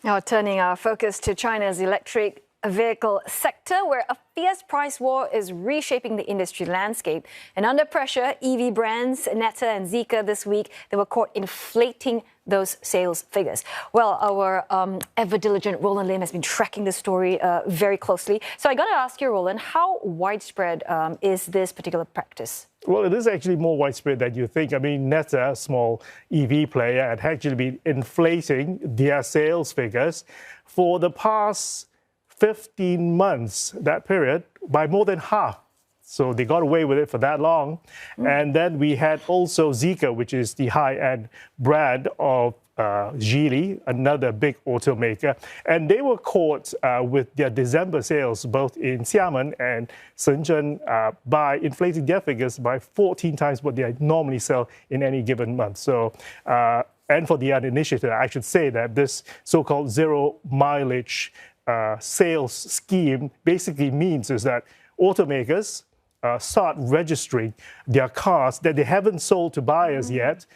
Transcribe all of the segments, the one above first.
Now, turning our focus to China's electric vehicle sector, where a fierce price war is reshaping the industry landscape. And under pressure, EV brands Neta and Zeekr this week, they were caught inflating those sales figures. Well, our ever-diligent Roland Lim has been tracking this story very closely. So I got to ask you, Roland, how widespread is this particular practice? Well, it is actually more widespread than you think. I mean, Neta, a small EV player, had actually been inflating their sales figures for the past 15 months, that period, by more than half. So they got away with it for that long. And then we had also Zeekr, which is the high-end brand of Geely, another big automaker. And they were caught with their December sales, both in Xiamen and Shenzhen, by inflating their figures by 14 times what they normally sell in any given month. So, and for the initiative, I should say that this so-called zero mileage sales scheme basically means is that automakers start registering their cars that they haven't sold to buyers yet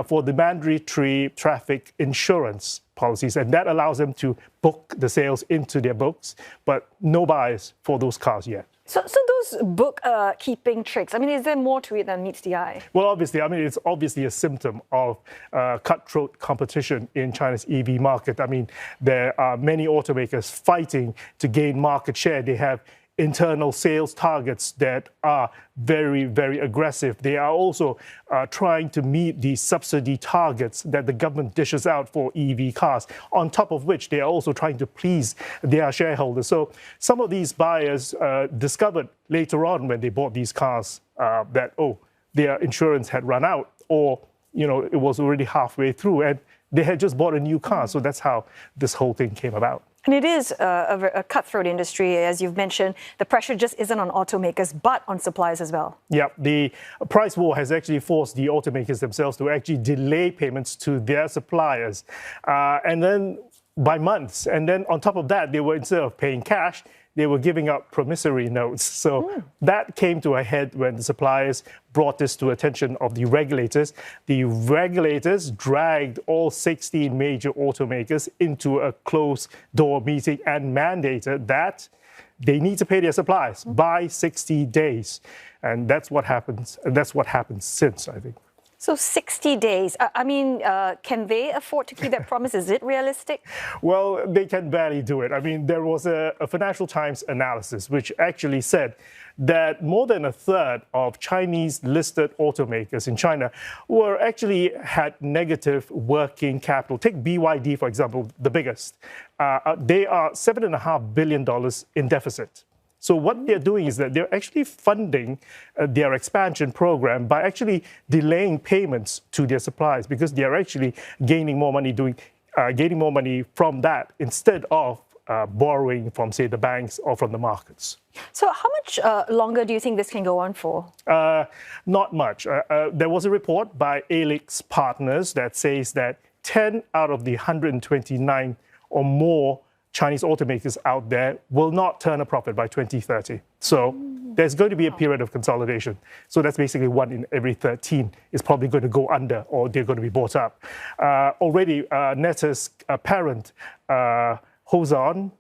for the mandatory traffic insurance policies. And that allows them to book the sales into their books, but no buyers for those cars yet. So those bookkeeping tricks, I mean, is there more to it than meets the eye? Well, obviously, I mean, it's obviously a symptom of cutthroat competition in China's EV market. I mean, there are many automakers fighting to gain market share. They have internal sales targets that are very, very aggressive. They are also trying to meet the subsidy targets that the government dishes out for EV cars, on top of which they are also trying to please their shareholders. So some of these buyers discovered later on when they bought these cars that, their insurance had run out, or, it was already halfway through and they had just bought a new car. So that's how this whole thing came about. And it is a cutthroat industry, as you've mentioned. The pressure just isn't on automakers, but on suppliers as well. Yeah, the price war has actually forced the automakers themselves to actually delay payments to their suppliers. And then by months. And then on top of that, they were, instead of paying cash, they were giving out promissory notes. So that came to a head when the suppliers brought this to attention of the regulators. The regulators dragged all 16 major automakers into a closed-door meeting and mandated that they need to pay their suppliers by 60 days. And that's what happens. And that's what happens since, I think. So 60 days. I mean, can they afford to keep that promise? Is it realistic? Well, they can barely do it. I mean, there was a Financial Times analysis which actually said that more than a third of Chinese listed automakers in China actually had negative working capital. Take BYD, for example, the biggest. They are $7.5 billion in deficit. So what they're doing is that they're actually funding their expansion program by actually delaying payments to their suppliers, because they're actually gaining more money from that instead of borrowing from, say, the banks or from the markets. So how much longer do you think this can go on for? Not much. There was a report by Alix Partners that says that 10 out of the 129 or more Chinese automakers out there will not turn a profit by 2030. So there's going to be a period of consolidation. So that's basically 1 in every 13 is probably going to go under, or they're going to be bought up. Already, Neta's parent, Hosan,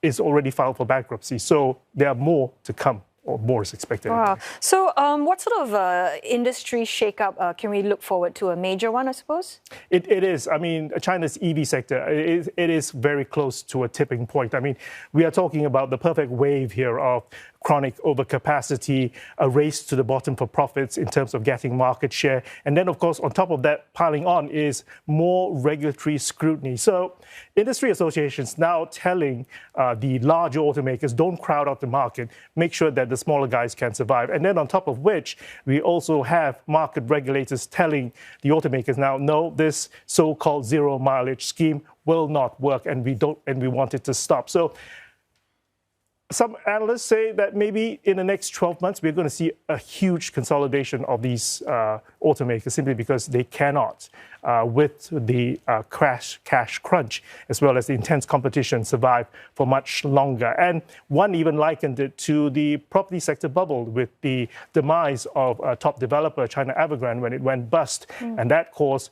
is already filed for bankruptcy. So there are more to come, or more is expected. Wow. So what sort of industry shakeup can we look forward to? A major one, I suppose? It is. I mean, China's EV sector, it is very close to a tipping point. I mean, we are talking about the perfect wave here of chronic overcapacity, a race to the bottom for profits in terms of getting market share. And then, of course, on top of that, piling on is more regulatory scrutiny. So industry associations now telling the larger automakers, don't crowd out the market, make sure that the smaller guys can survive. And then on top of which, we also have market regulators telling the automakers now, no, this so-called zero mileage scheme will not work, and we want it to stop. So some analysts say that maybe in the next 12 months, we're going to see a huge consolidation of these automakers, simply because they cannot, with the cash crunch, as well as the intense competition, survive for much longer. And one even likened it to the property sector bubble with the demise of a top developer, China Evergrande, when it went bust. And that caused,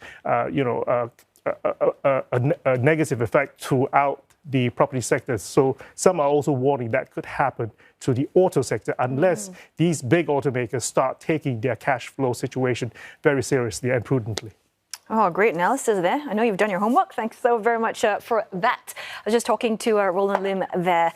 a negative effect throughout the property sector. So some are also warning that could happen to the auto sector unless these big automakers start taking their cash flow situation very seriously and prudently. Oh, great analysis there. I know you've done your homework. Thanks so very much for that. I was just talking to Roland Lim there.